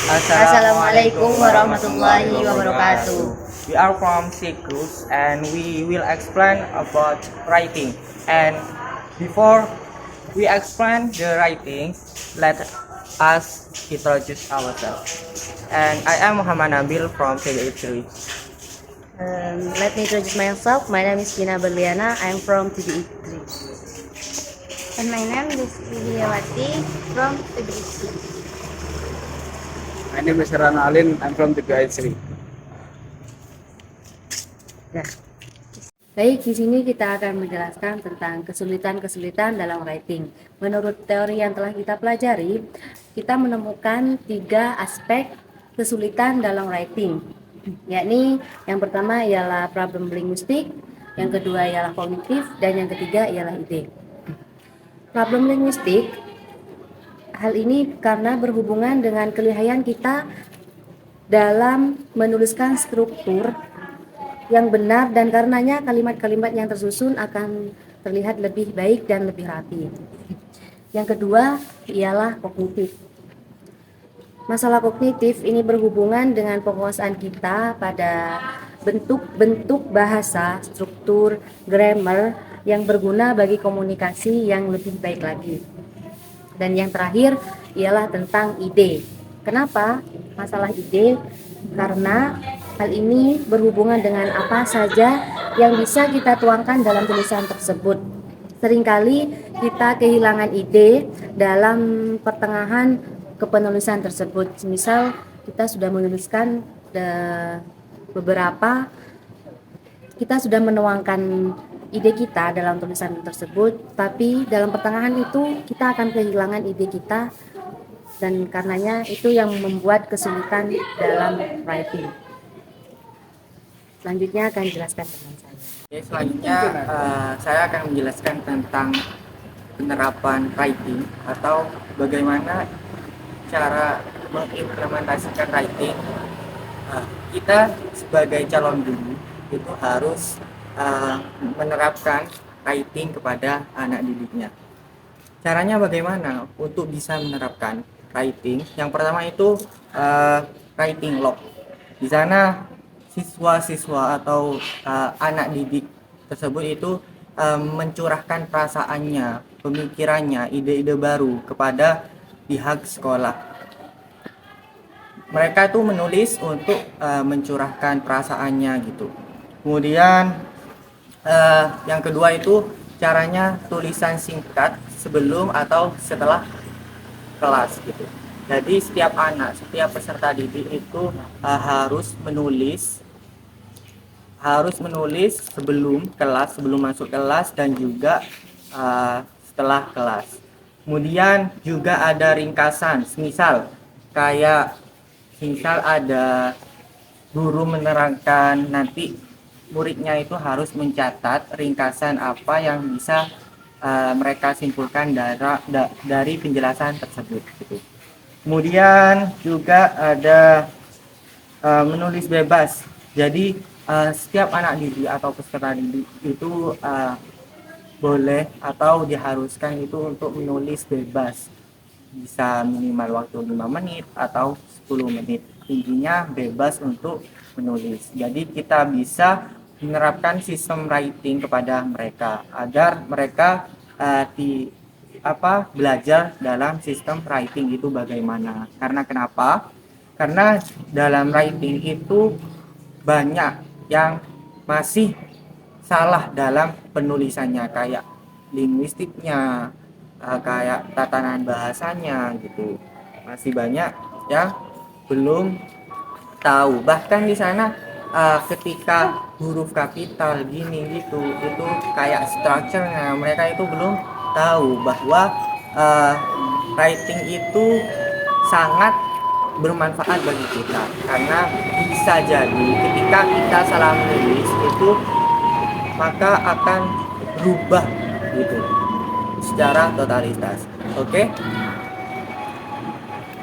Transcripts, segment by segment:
Assalamualaikum Assalamualaikum warahmatullahi warahmatullahi wabarakatuh. wabarakatuh. We are from Sikrus and we will explain about writing. And before we explain the writing, let us introduce ourselves. And I am Muhammad Nabil from TDI3. Let me introduce myself. My name is Gina Berliana. I'm from TDI3. And my name is Widiawati from Tbilisi. My name is Rana Alin. I'm from the Gayatri. Nah, baik, di sini kita akan menjelaskan tentang kesulitan-kesulitan dalam writing. Menurut teori yang telah kita pelajari, kita menemukan 3 aspek kesulitan dalam writing, yakni yang pertama ialah problem linguistik, yang kedua ialah kognitif, dan yang ketiga ialah ide. Problem linguistik, hal ini karena berhubungan dengan kelihayan kita dalam menuliskan struktur yang benar, dan karenanya kalimat-kalimat yang tersusun akan terlihat lebih baik dan lebih rapi. Yang kedua ialah kognitif. Masalah kognitif ini berhubungan dengan penguasaan kita pada bentuk-bentuk bahasa, struktur, grammar yang berguna bagi komunikasi yang lebih baik lagi. Dan yang terakhir ialah tentang ide. Kenapa masalah ide? Karena hal ini berhubungan dengan apa saja yang bisa kita tuangkan dalam tulisan tersebut. Seringkali kita kehilangan ide dalam pertengahan kepenulisan tersebut. Misal kita sudah menuliskan kita sudah menuangkan ide kita dalam tulisan tersebut, tapi dalam pertengahan itu kita akan kehilangan ide kita, dan karenanya itu yang membuat kesulitan dalam writing. Selanjutnya akan dijelaskan teman saya. Oke, selanjutnya saya akan menjelaskan tentang penerapan writing atau bagaimana cara mengimplementasikan writing. Kita sebagai calon guru itu harus menerapkan writing kepada anak didiknya. Caranya bagaimana untuk bisa menerapkan writing? Yang pertama itu writing log. Di sana siswa-siswa atau anak didik tersebut itu mencurahkan perasaannya, pemikirannya, ide-ide baru kepada pihak sekolah. Mereka tuh menulis untuk mencurahkan perasaannya gitu. Kemudian yang kedua itu caranya tulisan singkat sebelum atau setelah kelas gitu. Jadi setiap anak, setiap peserta didik itu harus menulis sebelum kelas, sebelum masuk kelas, dan juga setelah kelas. Kemudian juga ada ringkasan, misal ada guru menerangkan, nanti muridnya itu harus mencatat ringkasan apa yang bisa mereka simpulkan dari penjelasan tersebut gitu. Kemudian juga ada menulis bebas. Jadi setiap anak didik atau peserta didik itu boleh atau diharuskan itu untuk menulis bebas. Bisa minimal waktu 5 menit atau 10 menit. Intinya bebas untuk menulis. Jadi kita bisa menerapkan sistem writing kepada mereka agar mereka belajar dalam sistem writing itu bagaimana. Karena kenapa? Karena dalam writing itu banyak yang masih salah dalam penulisannya, kayak linguistiknya, kayak tatanan bahasanya gitu. Masih banyak yang belum tahu. Bahkan di sana ketika huruf kapital gini gitu, itu kayak strukturnya mereka itu belum tahu bahwa writing itu sangat bermanfaat bagi kita, karena bisa jadi ketika kita salah menulis itu maka akan berubah gitu secara totalitas.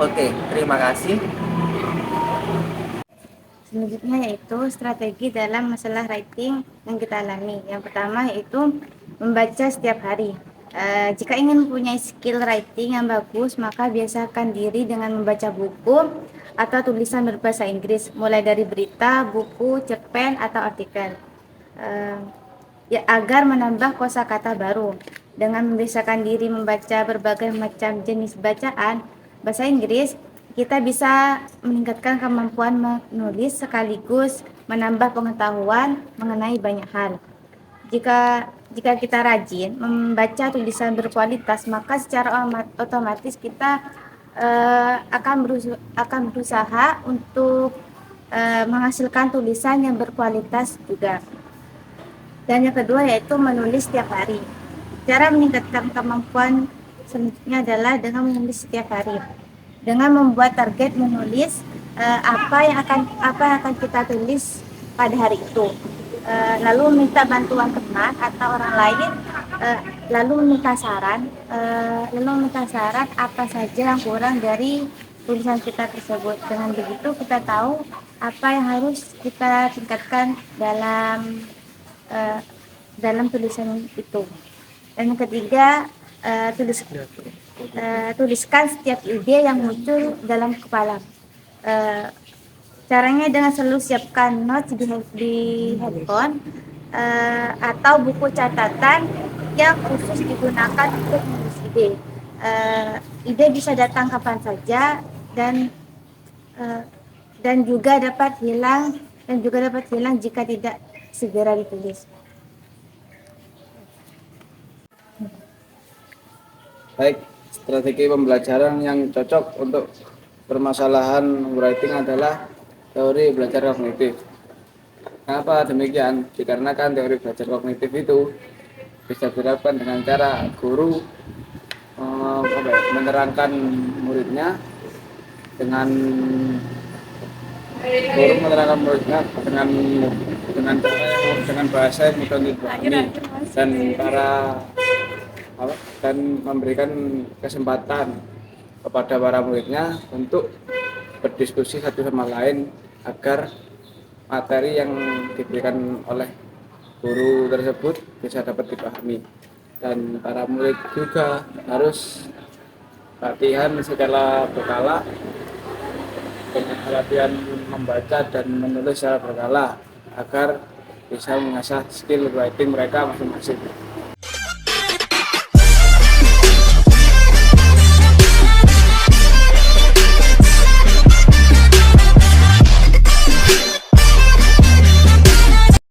Oke, terima kasih. Selanjutnya yaitu strategi dalam masalah writing yang kita alami. Yang pertama yaitu membaca setiap hari. Jika ingin mempunyai skill writing yang bagus, maka biasakan diri dengan membaca buku atau tulisan berbahasa Inggris, mulai dari berita, buku, cerpen, atau artikel. Ya, agar menambah kosakata baru. Dengan membiasakan diri membaca berbagai macam jenis bacaan bahasa Inggris, kita bisa meningkatkan kemampuan menulis sekaligus menambah pengetahuan mengenai banyak hal. Jika kita rajin membaca tulisan berkualitas, maka secara otomatis kita akan berusaha untuk menghasilkan tulisan yang berkualitas juga. Dan yang kedua yaitu menulis setiap hari. Cara meningkatkan kemampuan selanjutnya adalah dengan menulis setiap hari. Dengan membuat target menulis apa yang akan kita tulis pada hari itu. Lalu minta bantuan teman atau orang lain, lalu meminta saran apa saja yang kurang dari tulisan kita tersebut. Dengan begitu kita tahu apa yang harus kita tingkatkan dalam tulisan itu. Dan yang ketiga, tuliskan setiap ide yang muncul dalam kepala. Caranya dengan selalu siapkan notes di handphone atau buku catatan yang khusus digunakan untuk menulis ide. Ide bisa datang kapan saja dan juga dapat hilang jika tidak segera ditulis. Baik, strategi pembelajaran yang cocok untuk permasalahan writing adalah teori belajar kognitif. Kenapa demikian? Dikarenakan teori belajar kognitif itu bisa diterapkan dengan cara guru menerangkan muridnya dengan dengan bahasa yang mudah dipahami dan memberikan kesempatan kepada para muridnya untuk berdiskusi satu sama lain agar materi yang diberikan oleh guru tersebut bisa dapat dipahami. Dan para murid juga harus latihan secara berkala, dengan latihan membaca dan menulis secara berkala agar bisa mengasah skill writing mereka masing-masing.